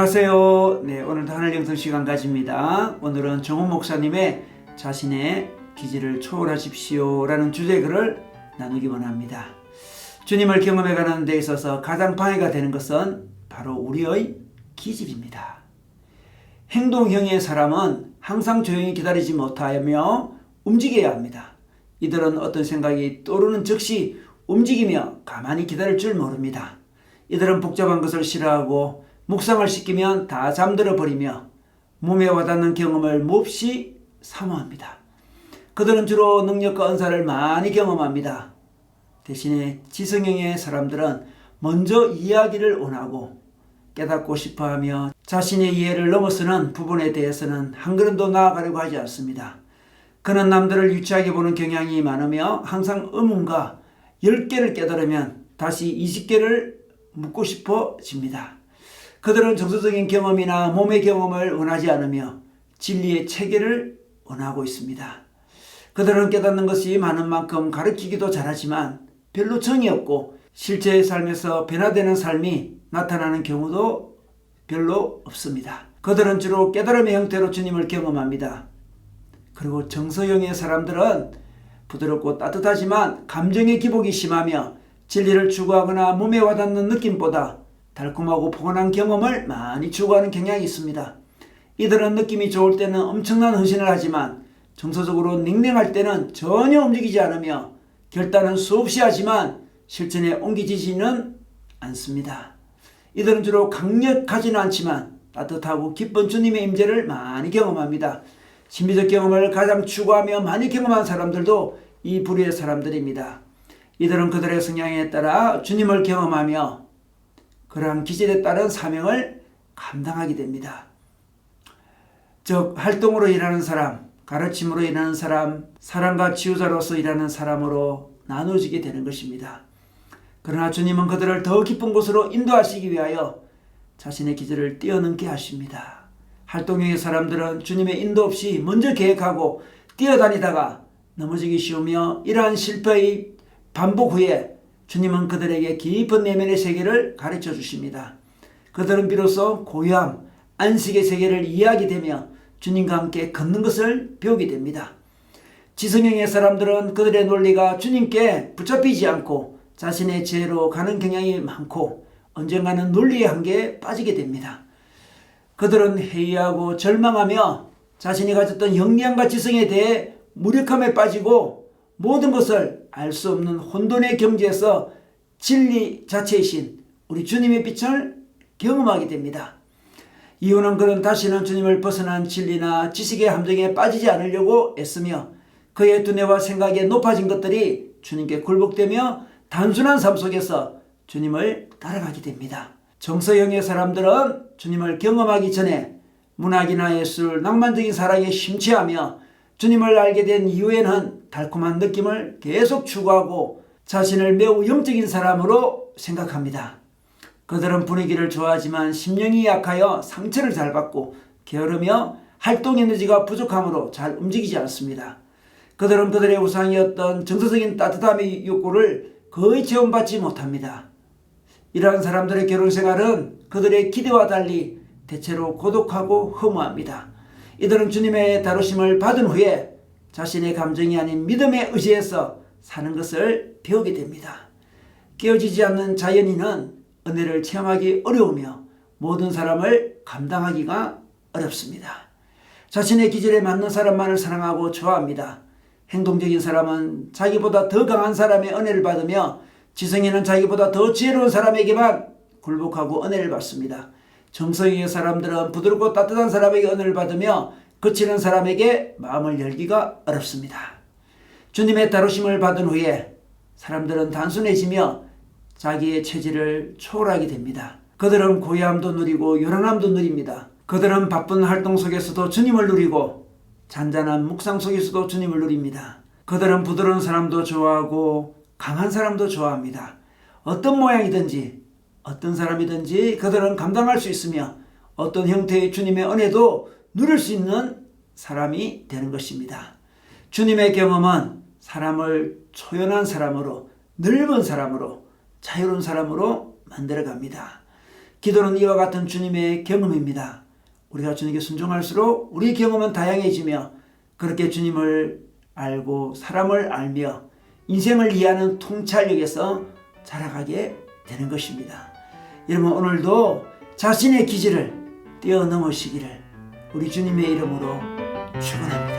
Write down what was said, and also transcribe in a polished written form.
안녕하세요. 네, 오늘도 하늘 영성 시간 가집니다. 오늘은 정훈 목사님의 자신의 기질을 초월하십시오 라는 주제 글을 나누기 원합니다. 주님을 경험해가는 데 있어서 가장 방해가 되는 것은 바로 우리의 기질입니다. 행동형의 사람은 항상 조용히 기다리지 못하며 움직여야 합니다. 이들은 어떤 생각이 떠오르는 즉시 움직이며 가만히 기다릴 줄 모릅니다. 이들은 복잡한 것을 싫어하고 묵상을 시키면 다 잠들어 버리며 몸에 와닿는 경험을 몹시 사모합니다. 그들은 주로 능력과 은사를 많이 경험합니다. 대신에 지성형의 사람들은 먼저 이야기를 원하고 깨닫고 싶어하며 자신의 이해를 넘어서는 부분에 대해서는 한 걸음도 나아가려고 하지 않습니다. 그는 남들을 유치하게 보는 경향이 많으며 항상 의문과 10개를 깨달으면 다시 20개를 묻고 싶어집니다. 그들은 정서적인 경험이나 몸의 경험을 원하지 않으며 진리의 체계를 원하고 있습니다. 그들은 깨닫는 것이 많은 만큼 가르치기도 잘하지만 별로 정이 없고 실제의 삶에서 변화되는 삶이 나타나는 경우도 별로 없습니다. 그들은 주로 깨달음의 형태로 주님을 경험합니다. 그리고 정서형의 사람들은 부드럽고 따뜻하지만 감정의 기복이 심하며 진리를 추구하거나 몸에 와닿는 느낌보다 달콤하고 포근한 경험을 많이 추구하는 경향이 있습니다. 이들은 느낌이 좋을 때는 엄청난 헌신을 하지만 정서적으로 냉랭할 때는 전혀 움직이지 않으며 결단은 수없이 하지만 실천에 옮기지는 않습니다. 이들은 주로 강력하지는 않지만 따뜻하고 기쁜 주님의 임재를 많이 경험합니다. 신비적 경험을 가장 추구하며 많이 경험한 사람들도 이 부류의 사람들입니다. 이들은 그들의 성향에 따라 주님을 경험하며 그러한 기질에 따른 사명을 감당하게 됩니다. 즉 활동으로 일하는 사람, 가르침으로 일하는 사람, 사랑과 치유자로서 일하는 사람으로 나누어지게 되는 것입니다. 그러나 주님은 그들을 더 깊은 곳으로 인도하시기 위하여 자신의 기질을 뛰어넘게 하십니다. 활동형의 사람들은 주님의 인도 없이 먼저 계획하고 뛰어다니다가 넘어지기 쉬우며 이러한 실패의 반복 후에 주님은 그들에게 깊은 내면의 세계를 가르쳐 주십니다. 그들은 비로소 고요함, 안식의 세계를 이해하게 되며 주님과 함께 걷는 것을 배우게 됩니다. 지성형의 사람들은 그들의 논리가 주님께 붙잡히지 않고 자신의 지혜로 가는 경향이 많고 언젠가는 논리의 한계에 빠지게 됩니다. 그들은 회의하고 절망하며 자신이 가졌던 영리함과 지성에 대해 무력함에 빠지고 모든 것을 알 수 없는 혼돈의 경지에서 진리 자체이신 우리 주님의 빛을 경험하게 됩니다. 이유는 그는 다시는 주님을 벗어난 진리나 지식의 함정에 빠지지 않으려고 애쓰며 그의 두뇌와 생각에 높아진 것들이 주님께 굴복되며 단순한 삶 속에서 주님을 따라가게 됩니다. 정서형의 사람들은 주님을 경험하기 전에 문학이나 예술, 낭만적인 사랑에 심취하며 주님을 알게 된 이후에는 달콤한 느낌을 계속 추구하고 자신을 매우 영적인 사람으로 생각합니다. 그들은 분위기를 좋아하지만 심령이 약하여 상처를 잘 받고 게으르며 활동 에너지가 부족함으로 잘 움직이지 않습니다. 그들은 그들의 우상이었던 정서적인 따뜻함의 욕구를 거의 체험받지 못합니다. 이러한 사람들의 결혼생활은 그들의 기대와 달리 대체로 고독하고 허무합니다. 이들은 주님의 다루심을 받은 후에 자신의 감정이 아닌 믿음에 의지해서 사는 것을 배우게 됩니다. 깨어지지 않는 자연인은 은혜를 체험하기 어려우며 모든 사람을 감당하기가 어렵습니다. 자신의 기질에 맞는 사람만을 사랑하고 좋아합니다. 행동적인 사람은 자기보다 더 강한 사람의 은혜를 받으며 지성인은 자기보다 더 지혜로운 사람에게만 굴복하고 은혜를 받습니다. 정서형의 사람들은 부드럽고 따뜻한 사람에게 은혜를 받으며 거치는 사람에게 마음을 열기가 어렵습니다. 주님의 다루심을 받은 후에 사람들은 단순해지며 자기의 체질을 초월하게 됩니다. 그들은 고요함도 누리고 요란함도 누립니다. 그들은 바쁜 활동 속에서도 주님을 누리고 잔잔한 묵상 속에서도 주님을 누립니다. 그들은 부드러운 사람도 좋아하고 강한 사람도 좋아합니다. 어떤 모양이든지 어떤 사람이든지 그들은 감당할 수 있으며 어떤 형태의 주님의 은혜도 누릴 수 있는 사람이 되는 것입니다. 주님의 경험은 사람을 초연한 사람으로, 넓은 사람으로, 자유로운 사람으로 만들어갑니다. 기도는 이와 같은 주님의 경험입니다. 우리가 주님께 순종할수록 우리 경험은 다양해지며 그렇게 주님을 알고 사람을 알며 인생을 이해하는 통찰력에서 자라가게 되는 것입니다. 여러분, 오늘도 자신의 기질을 뛰어넘으시기를 우리 주님의 이름으로 축원합니다.